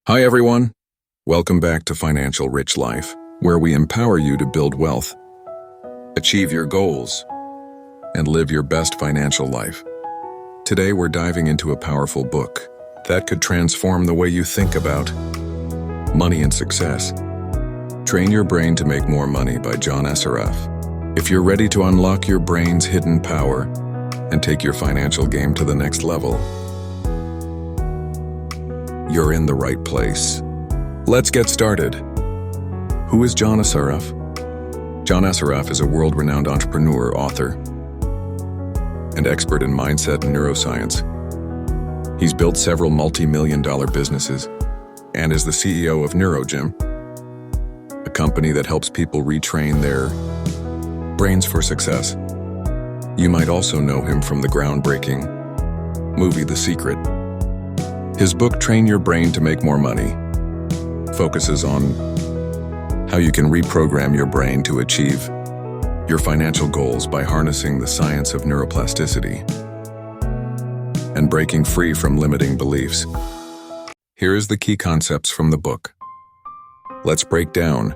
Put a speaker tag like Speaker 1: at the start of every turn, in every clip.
Speaker 1: Hi everyone, welcome back to Financial Rich Life, where we empower you to build wealth, achieve your goals, and live your best financial life. Today we're diving into a powerful book that could transform the way you think about money and success. Train Your Brain to Make More Money by John Assaraf. If you're ready to unlock your brain's hidden power and take your financial game to the next level, you're in the right place. Let's get started. Who is John Assaraf? John Assaraf is a world-renowned entrepreneur, author, and expert in mindset and neuroscience. He's built several multi-million-dollar businesses and is the CEO of NeuroGym, a company that helps people retrain their brains for success. You might also know him from the groundbreaking movie The Secret. His book, Train Your Brain to Make More Money, focuses on how you can reprogram your brain to achieve your financial goals by harnessing the science of neuroplasticity and breaking free from limiting beliefs. Here is the key concepts from the book. Let's break down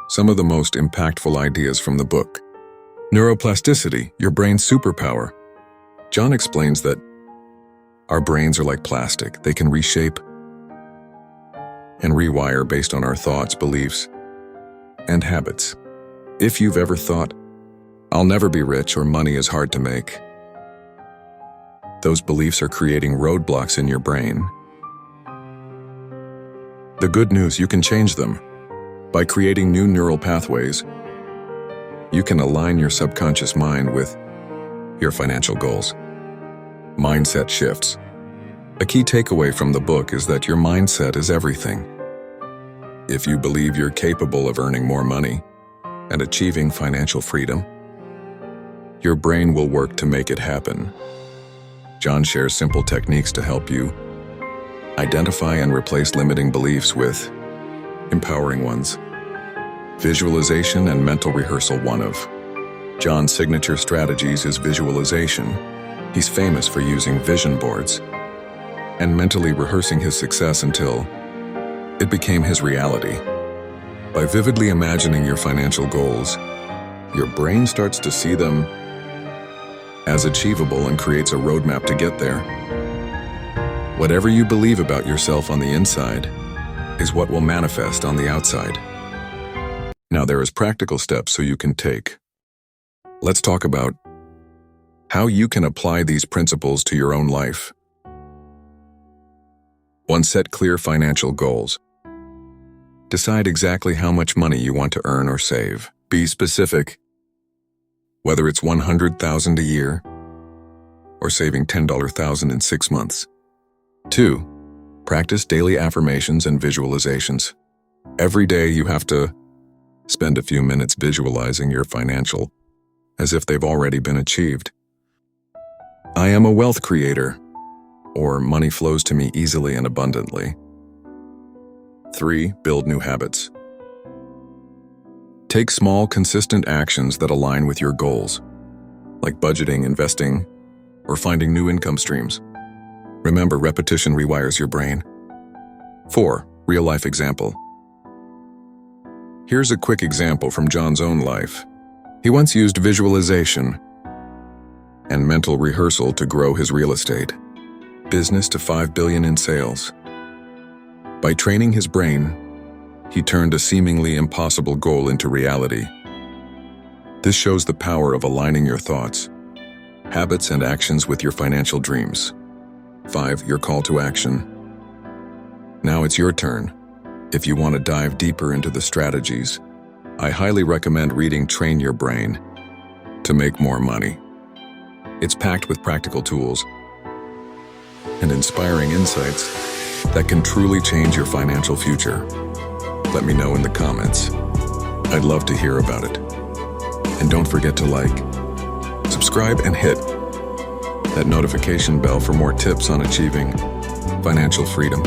Speaker 1: some of the most impactful ideas from the book. Neuroplasticity, your brain's superpower. John explains that our brains are like plastic. They can reshape and rewire based on our thoughts, beliefs, and habits. If you've ever thought, "I'll never be rich," or "money is hard to make," those beliefs are creating roadblocks in your brain. The good news, you can change them. By creating new neural pathways, you can align your subconscious mind with your financial goals. Mindset shifts. A key takeaway from the book is that your mindset is everything. If you believe you're capable of earning more money and achieving financial freedom, your brain will work to make it happen. John shares simple techniques to help you identify and replace limiting beliefs with empowering ones. Visualization and mental rehearsal. One of John's signature strategies is visualization. He's famous for using vision boards and mentally rehearsing his success until it became his reality. By vividly imagining your financial goals, your brain starts to see them as achievable and creates a roadmap to get there. Whatever you believe about yourself on the inside is what will manifest on the outside. Now there is practical steps so you can take. Let's talk about how you can apply these principles to your own life. 1. Set clear financial goals. Decide exactly how much money you want to earn or save. Be specific, whether it's $100,000 a year or saving $10,000 in 6 months. 2. Practice daily affirmations and visualizations. Every day you have to spend a few minutes visualizing your financial as if they've already been achieved. I am a wealth creator, or money flows to me easily and abundantly. 3. Build new habits. Take small, consistent actions that align with your goals, like budgeting, investing, or finding new income streams. Remember, repetition rewires your brain. 4. Real-life example. Here's a quick example from John's own life. He once used visualization and mental rehearsal to grow his real estate business to $5 billion in sales. By training his brain, he turned a seemingly impossible goal into reality. This shows the power of aligning your thoughts, habits, and actions with your financial dreams. 5. Your call to action. Now it's your turn. If you want to dive deeper into the strategies, I highly recommend reading Train Your Brain to Make More Money. It's packed with practical tools and inspiring insights that can truly change your financial future. Let me know in the comments. I'd love to hear about it. And don't forget to like, subscribe, and hit that notification bell for more tips on achieving financial freedom.